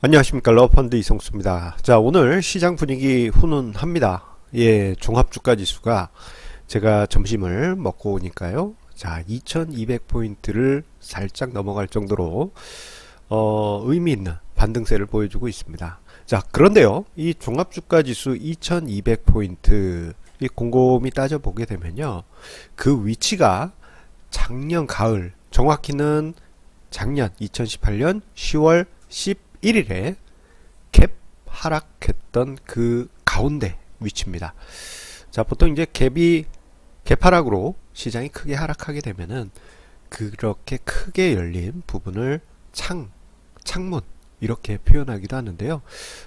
안녕하십니까. 러펀드 이성수입니다. 자, 오늘 시장 분위기 훈훈합니다. 예, 종합주가지수가 제가 점심을 먹고 오니까요. 자, 2200포인트를 살짝 넘어갈 정도로 의미 있는 반등세를 보여주고 있습니다. 자, 그런데요. 이 종합주가지수 2200포인트 이 곰곰이 따져보게 되면요. 그 위치가 작년 가을, 정확히는 작년 2018년 10월 11일에 갭 하락했던 그 가운데 위치입니다. 자, 보통 이제 갭 하락으로 시장이 크게 하락하게 되면은 그렇게 크게 열린 부분을 창문 이렇게 표현하기도 하는데요.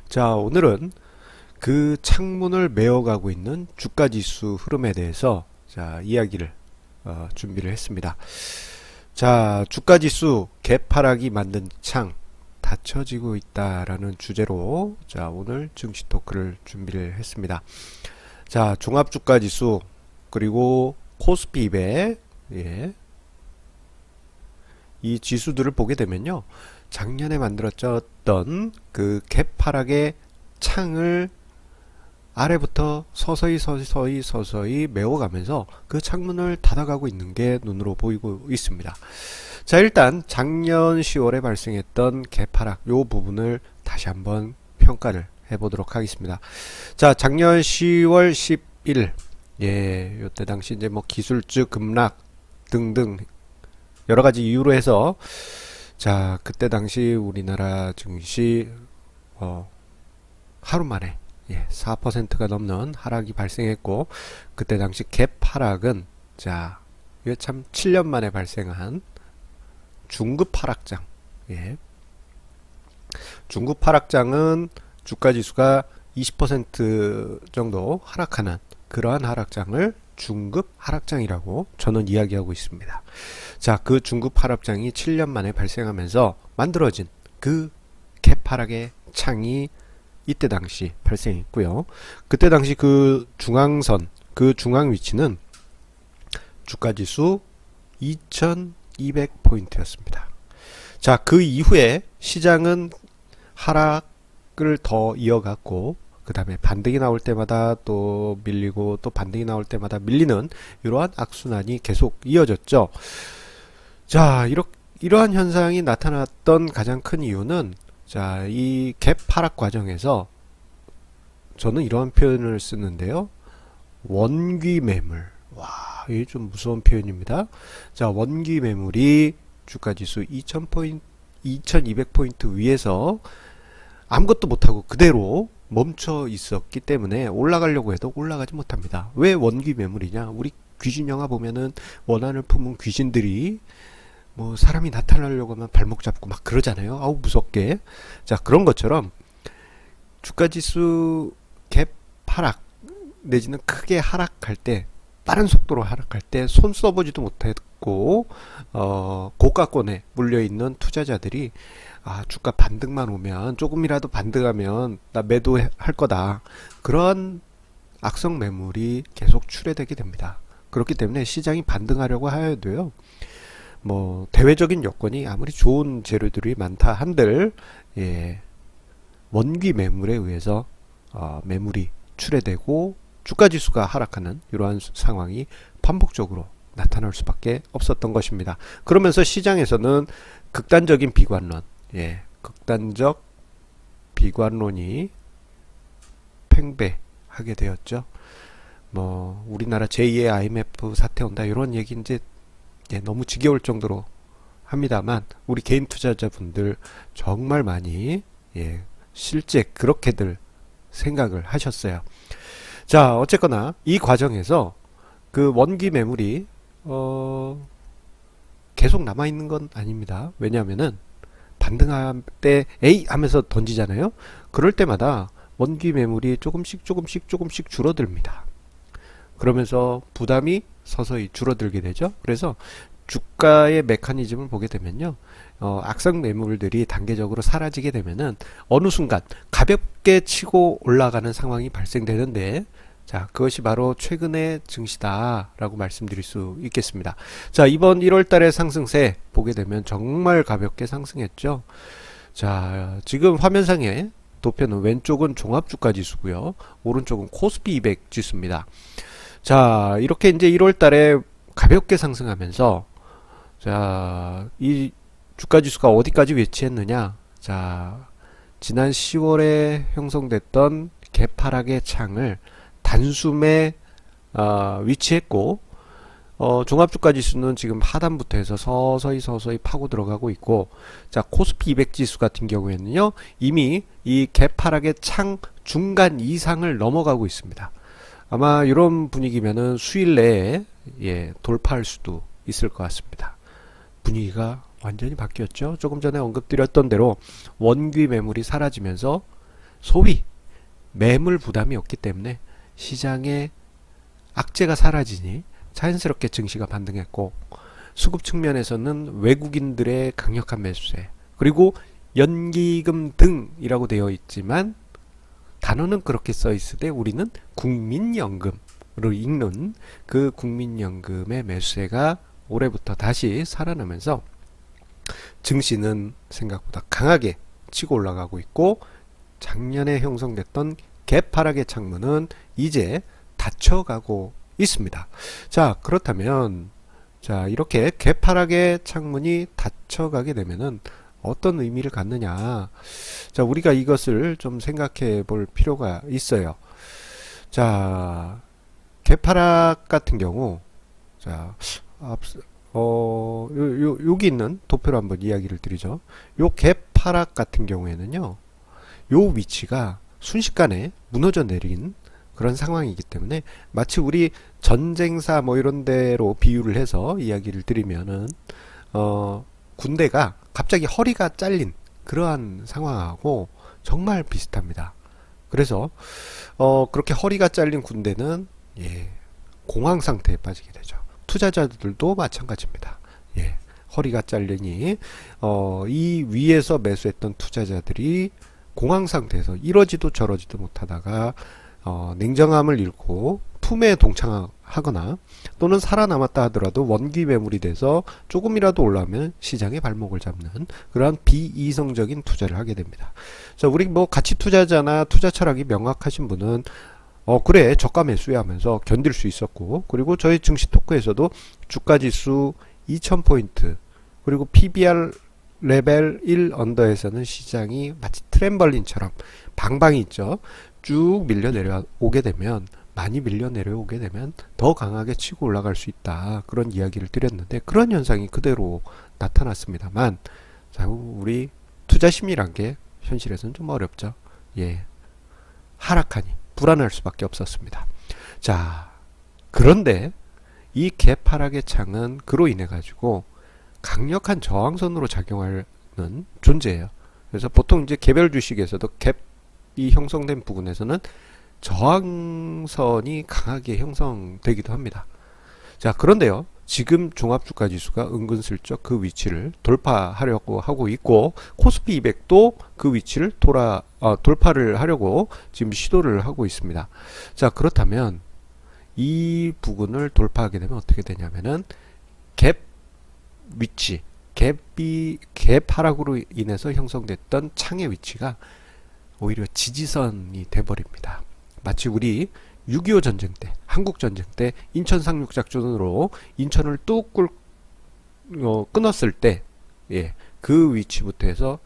자, 오늘은 그 창문을 메어가고 있는 주가지수 흐름에 대해서 자, 이야기를 준비를 했습니다. 자, 주가지수 갭 하락이 만든 창 닫혀지고 있다라는 주제로 자, 오늘 증시 토크를 준비를 했습니다. 자, 종합주가지수 그리고 코스피 200 예. 이 지수들을 보게 되면요. 작년에 만들어졌던 그 갭 하락의 창을 아래부터 서서히 메워가면서 그 창문을 닫아가고 있는 게 눈으로 보이고 있습니다. 자, 일단 작년 10월에 발생했던 갭 하락 요 부분을 다시 한번 평가를 해보도록 하겠습니다. 자, 작년 10월 11일 예, 요때 당시 이제 뭐 기술주 급락 등등 여러가지 이유로 해서 자, 그때 당시 우리나라 증시 하루 만에 예, 4%가 넘는 하락이 발생했고, 그때 당시 갭 하락은 자, 이게 참 7년 만에 발생한 중급 하락장. 예. 중급 하락장은 주가지수가 20% 정도 하락하는 그러한 하락장을 중급 하락장이라고 저는 이야기하고 있습니다. 자, 그 중급 하락장이 7년 만에 발생하면서 만들어진 그 갭 하락의 창이 이때 당시 발생했고요. 그때 당시 그 중앙선, 그 중앙 위치는 주가지수 2200포인트였습니다. 자, 그 이후에 시장은 하락을 더 이어갔고, 그 다음에 반등이 나올 때마다 또 밀리고, 또 반등이 나올 때마다 밀리는 이러한 악순환이 계속 이어졌죠. 자, 이러한 현상이 나타났던 가장 큰 이유는 자, 이 갭 하락 과정에서 저는 이러한 표현을 쓰는데요. 원귀 매물. 와, 이게 좀 무서운 표현입니다. 자, 원귀 매물이 주가지수 2200포인트 위에서 아무것도 못하고 그대로 멈춰 있었기 때문에 올라가려고 해도 올라가지 못합니다. 왜 원귀 매물이냐? 우리 귀신 영화 보면은 원한을 품은 귀신들이 뭐 사람이 나타나려고 하면 발목 잡고 막 그러잖아요. 아우 무섭게. 자, 그런 것처럼 주가지수 갭 하락 내지는 크게 하락할 때, 빠른 속도로 하락할 때 손 써보지도 못했고 고가권에 물려있는 투자자들이 아, 주가 반등만 오면, 조금이라도 반등하면 나 매도할 거다, 그런 악성 매물이 계속 출회되게 됩니다. 그렇기 때문에 시장이 반등하려고 하여도요, 뭐 대외적인 여건이 아무리 좋은 재료들이 많다 한들 예, 원귀 매물에 의해서 매물이 출회되고 주가지수가 하락하는 이러한 상황이 반복적으로 나타날 수밖에 없었던 것입니다. 그러면서 시장에서는 극단적인 비관론, 예, 극단적 비관론이 팽배하게 되었죠. 뭐 우리나라 제2의 IMF 사태 온다 이런 얘기 이제 예, 너무 지겨울 정도로 합니다만, 우리 개인 투자자분들 정말 많이 예, 실제 그렇게들 생각을 하셨어요. 자, 어쨌거나 이 과정에서 그 원기 매물이 계속 남아있는 건 아닙니다. 왜냐하면은 반등할 때 에이 하면서 던지잖아요. 그럴 때마다 원기 매물이 조금씩 줄어듭니다. 그러면서 부담이 서서히 줄어들게 되죠. 그래서 주가의 메커니즘을 보게 되면요, 악성 매물들이 단계적으로 사라지게 되면은 어느 순간 가볍게 치고 올라가는 상황이 발생되는데, 자, 그것이 바로 최근의 증시다 라고 말씀드릴 수 있겠습니다. 자, 이번 1월 달의 상승세 보게 되면 정말 가볍게 상승했죠. 자, 지금 화면상에 도표는 왼쪽은 종합주가 지수고요. 오른쪽은 코스피 200 지수입니다. 자, 이렇게 이제 1월 달에 가볍게 상승하면서 자, 이 주가 지수가 어디까지 위치했느냐? 자, 지난 10월에 형성됐던 개파락의 창을 단숨에 위치했고 종합주가 지수는 지금 하단부터 해서 서서히 파고 들어가고 있고, 자, 코스피 200 지수 같은 경우에는요, 이미 이 개파락의 창 중간 이상을 넘어가고 있습니다. 아마 이런 분위기면은 수일 내에 돌파할 수도 있을 것 같습니다. 분위기가 완전히 바뀌었죠. 조금 전에 언급드렸던 대로 원귀 매물이 사라지면서 소위 매물 부담이 없기 때문에 시장에 악재가 사라지니 자연스럽게 증시가 반등했고, 수급 측면에서는 외국인들의 강력한 매수세, 그리고 연기금 등이라고 되어 있지만 단어는 그렇게 써 있으되 우리는 국민연금으로 읽는 그 국민연금의 매수세가 올해부터 다시 살아나면서 증시는 생각보다 강하게 치고 올라가고 있고, 작년에 형성됐던 개파락의 창문은 이제 닫혀가고 있습니다. 자, 그렇다면 자, 이렇게 개파락의 창문이 닫혀가게 되면은 어떤 의미를 갖느냐? 자, 우리가 이것을 좀 생각해 볼 필요가 있어요. 자, 개파락 같은 경우, 자, 여기 있는 도표로 한번 이야기를 드리죠. 요 개파락 같은 경우에는요, 요 위치가 순식간에 무너져 내린 그런 상황이기 때문에 마치 우리 전쟁사 뭐 이런 데로 비유를 해서 이야기를 드리면은 군대가 갑자기 허리가 잘린 그러한 상황하고 정말 비슷합니다. 그래서 그렇게 허리가 잘린 군대는 공황 상태에 빠지게 되죠. 투자자들도 마찬가지입니다. 허리가 잘리니 이 위에서 매수했던 투자자들이 공황 상태에서 이러지도 저러지도 못하다가 냉정함을 잃고 품에 동창하거나 또는 살아남았다 하더라도 원기 매물이 돼서 조금이라도 올라오면 시장에 발목을 잡는 그러한 비이성적인 투자를 하게 됩니다. 자, 우리 뭐 가치 투자자나 투자 철학이 명확하신 분은 그래 저가 매수해 하면서 견딜 수 있었고, 그리고 저희 증시 토크에서도 주가 지수 2000포인트 그리고 PBR 레벨 1 언더에서는 시장이 마치 트램벌린처럼 방방이 있죠. 쭉 밀려 내려오게 되면, 많이 밀려 내려오게 되면 더 강하게 치고 올라갈 수 있다, 그런 이야기를 드렸는데 그런 현상이 그대로 나타났습니다만, 자, 우리 투자 심리란 게 현실에서는 좀 어렵죠. 하락하니 불안할 수밖에 없었습니다. 자, 그런데 이 갭하락의 창은 그로 인해 가지고 강력한 저항선으로 작용하는 존재예요. 그래서 보통 이제 개별 주식에서도 갭이 형성된 부분에서는 저항선이 강하게 형성되기도 합니다. 자, 그런데요, 지금 종합주가 지수가 은근슬쩍 그 위치를 돌파하려고 하고 있고, 코스피 200도 그 위치를 돌파를 하려고 지금 시도를 하고 있습니다. 자, 그렇다면 이 부분을 돌파하게 되면 어떻게 되냐면은 갭 위치, 갭 하락으로 인해서 형성됐던 창의 위치가 오히려 지지선이 돼버립니다. 마치 우리 6.25 전쟁 때, 한국 전쟁 때 인천 상륙 작전으로 인천을 뚝 끊었을 때, 그 위치부터 해서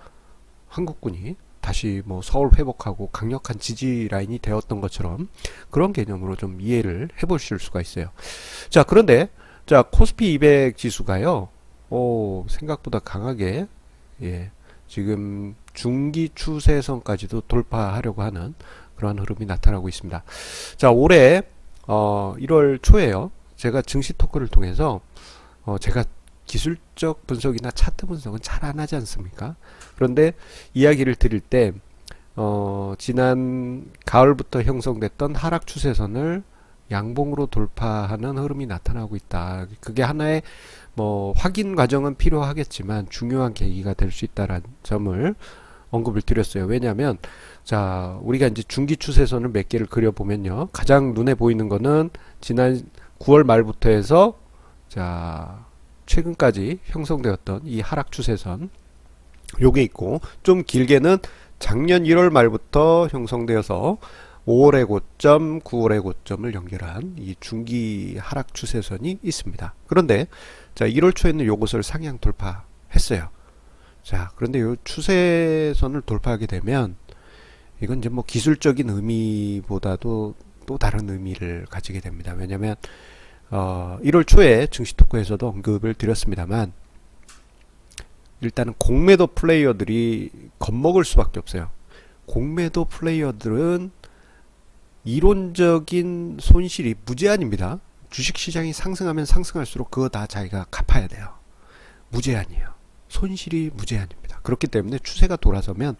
한국군이 다시 뭐 서울 회복하고 강력한 지지 라인이 되었던 것처럼 그런 개념으로 좀 이해를 해보실 수가 있어요. 자, 그런데 자, 코스피 200 지수가요, 생각보다 강하게 지금 중기 추세선까지도 돌파하려고 하는 그러한 흐름이 나타나고 있습니다. 자, 올해 1월 초에요, 제가 증시 토크를 통해서 제가 기술적 분석이나 차트 분석은 잘 안 하지 않습니까? 그런데 이야기를 드릴 때 지난 가을부터 형성됐던 하락 추세선을 양봉으로 돌파하는 흐름이 나타나고 있다. 그게 하나의 뭐 확인 과정은 필요하겠지만 중요한 계기가 될 수 있다라는 점을 언급을 드렸어요. 왜냐하면 자, 우리가 이제 중기 추세선을 몇 개를 그려보면요, 가장 눈에 보이는 거는 지난 9월 말부터 해서 자, 최근까지 형성되었던 이 하락 추세선, 요게 있고, 좀 길게는 작년 1월 말부터 형성되어서 5월의 고점, 9월의 고점을 연결한 이 중기 하락 추세선이 있습니다. 그런데 자, 1월 초에는 요것을 상향 돌파했어요. 자, 그런데 요 추세선을 돌파하게 되면 이건 이제 뭐 기술적인 의미보다도 또 다른 의미를 가지게 됩니다. 왜냐면 1월 초에 증시 토크에서도 언급을 드렸습니다만, 일단은 공매도 플레이어들이 겁먹을 수밖에 없어요. 공매도 플레이어들은 이론적인 손실이 무제한입니다. 주식시장이 상승하면 상승할수록 그거 다 자기가 갚아야 돼요. 무제한이에요. 손실이 무제한입니다. 그렇기 때문에 추세가 돌아서면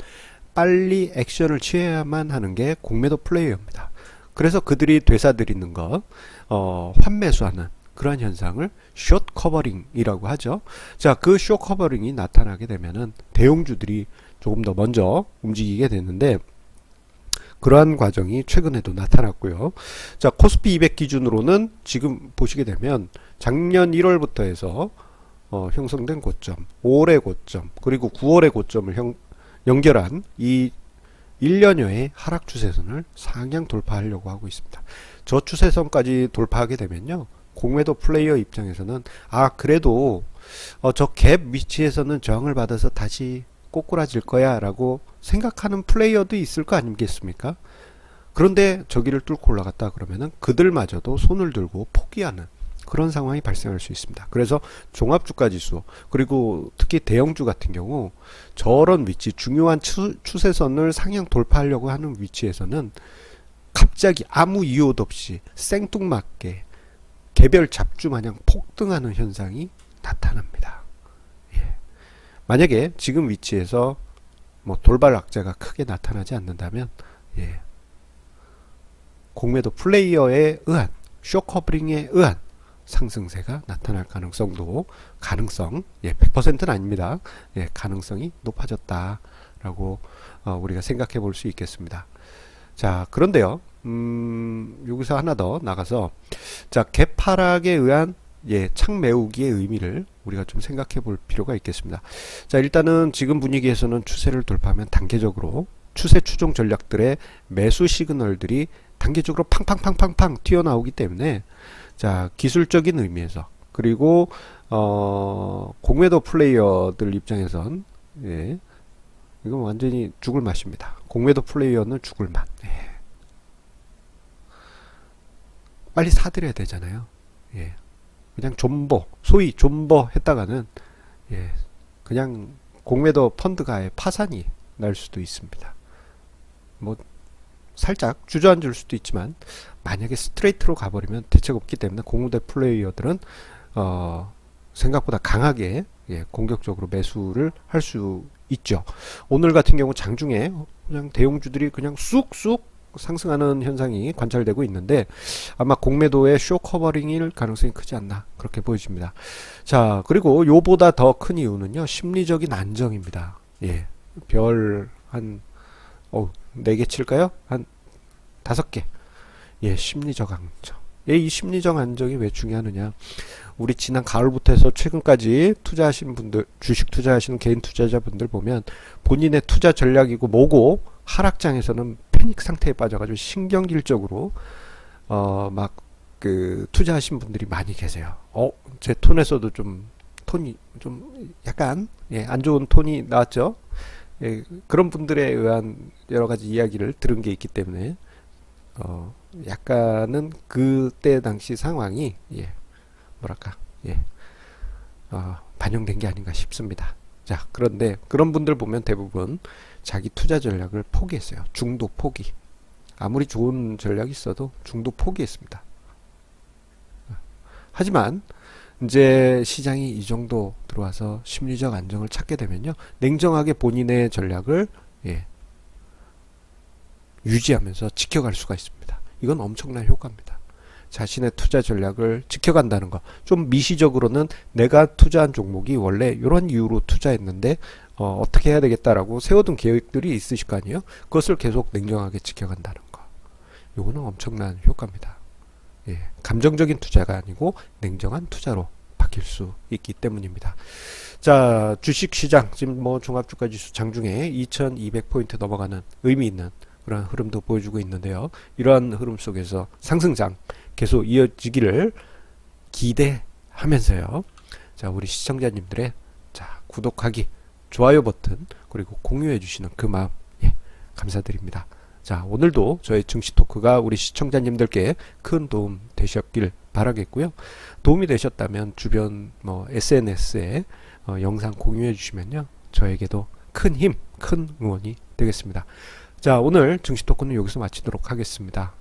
빨리 액션을 취해야만 하는 게 공매도 플레이어입니다. 그래서 그들이 되사들이는 거, 환매수하는 그러한 현상을 숏 커버링이라고 하죠. 자, 그 숏 커버링이 나타나게 되면은 대형주들이 조금 더 먼저 움직이게 되는데, 그러한 과정이 최근에도 나타났고요. 자, 코스피 200 기준으로는 지금 보시게 되면 작년 1월부터 해서 형성된 고점, 5월의 고점, 그리고 9월의 고점을 연결한 이 1년여의 하락 추세선을 상향 돌파하려고 하고 있습니다. 저 추세선까지 돌파하게 되면요, 공매도 플레이어 입장에서는 그래도 저 갭 위치에서는 저항을 받아서 다시 꼬꾸라질 거야 라고 생각하는 플레이어도 있을 거 아니겠습니까? 그런데 저기를 뚫고 올라갔다 그러면은 그들마저도 손을 들고 포기하는 그런 상황이 발생할 수 있습니다. 그래서 종합주가지수, 그리고 특히 대형주 같은 경우 저런 위치, 중요한 추세선을 상향 돌파하려고 하는 위치에서는 갑자기 아무 이유도 없이 생뚱맞게 개별 잡주 마냥 폭등하는 현상이 나타납니다. 예. 만약에 지금 위치에서 뭐 돌발 악재가 크게 나타나지 않는다면, 예, 공매도 플레이어에 의한 숏 커버링에 의한 상승세가 나타날 가능성도, 예, 100%는 아닙니다. 예, 가능성이 높아졌다라고 우리가 생각해 볼 수 있겠습니다. 자, 그런데요, 여기서 하나 더 나가서, 자, 갭 하락에 의한 창 메우기의 의미를 우리가 좀 생각해 볼 필요가 있겠습니다. 자, 일단은 지금 분위기에서는 추세를 돌파하면 단계적으로 추세 추종 전략들의 매수 시그널들이 단계적으로 팡팡팡팡팡 튀어나오기 때문에, 자, 기술적인 의미에서, 그리고 공매도 플레이어들 입장에선, 예, 이건 완전히 죽을 맛입니다. 공매도 플레이어는 죽을 맛. 예. 빨리 사들여야 되잖아요. 예. 그냥 존버, 소위 존버 했다가는, 예, 그냥 공매도 펀드가의 파산이 날 수도 있습니다. 뭐 살짝 주저앉을 수도 있지만, 만약에 스트레이트로 가버리면 대책 없기 때문에 공매도 플레이어들은 생각보다 강하게, 예, 공격적으로 매수를 할 수 있죠. 오늘 같은 경우 장중에 그냥 대형주들이 그냥 쑥쑥 상승하는 현상이 관찰되고 있는데, 아마 공매도의 쇼 커버링일 가능성이 크지 않나 그렇게 보여집니다. 자, 그리고 요보다 더 큰 이유는요, 심리적인 안정입니다. 예, 별 한 4개 칠까요? 한 5개. 예, 심리적 안정. 예, 이 심리적 안정이 왜 중요하느냐, 우리 지난 가을부터 해서 최근까지 투자하신 분들, 주식 투자하시는 개인 투자자분들 보면 본인의 투자 전략이고 뭐고 하락장에서는 패닉 상태에 빠져가지고 신경질적으로 막 그 투자하신 분들이 많이 계세요. 제 톤에서도 좀 톤이 좀 약간, 예, 안 좋은 톤이 나왔죠. 예, 그런 분들에 의한 여러 가지 이야기를 들은 게 있기 때문에 약간은 그때 당시 상황이, 예, 뭐랄까, 예, 반영된 게 아닌가 싶습니다. 자, 그런데 그런 분들 보면 대부분 자기 투자 전략을 포기했어요. 중도 포기. 아무리 좋은 전략이 있어도 중도 포기했습니다. 하지만 이제 시장이 이 정도 들어와서 심리적 안정을 찾게 되면요, 냉정하게 본인의 전략을, 예, 유지하면서 지켜갈 수가 있습니다. 이건 엄청난 효과입니다. 자신의 투자 전략을 지켜간다는 거. 좀 미시적으로는 내가 투자한 종목이 원래 이런 이유로 투자했는데 어떻게 해야 되겠다라고 세워둔 계획들이 있으실 거 아니에요. 그것을 계속 냉정하게 지켜간다는 거. 요거는 엄청난 효과입니다. 예, 감정적인 투자가 아니고 냉정한 투자로 바뀔 수 있기 때문입니다. 자, 주식시장 지금 뭐 종합주가지수 장중에 2200포인트 넘어가는 의미 있는 그런 흐름도 보여주고 있는데요. 이러한 흐름 속에서 상승장 계속 이어지기를 기대하면서요. 자, 우리 시청자님들의 자, 구독하기, 좋아요 버튼 그리고 공유해 주시는 그 마음 예, 감사드립니다. 자, 오늘도 저의 증시 토크가 우리 시청자님들께 큰 도움 되셨길 바라겠고요. 도움이 되셨다면 주변 뭐 SNS에 영상 공유해 주시면요. 저에게도 큰 힘, 큰 응원이 되겠습니다. 자, 오늘 증시 토크는 여기서 마치도록 하겠습니다.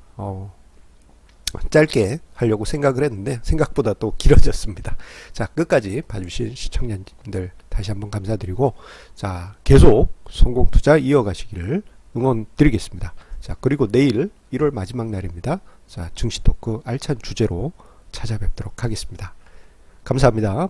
짧게 하려고 생각을 했는데 생각보다 또 길어졌습니다. 자, 끝까지 봐주신 시청자님들 다시 한번 감사드리고 자, 계속 성공 투자 이어가시기를 응원 드리겠습니다. 자, 그리고 내일 1월 마지막 날입니다. 자, 증시 토크 알찬 주제로 찾아뵙도록 하겠습니다. 감사합니다.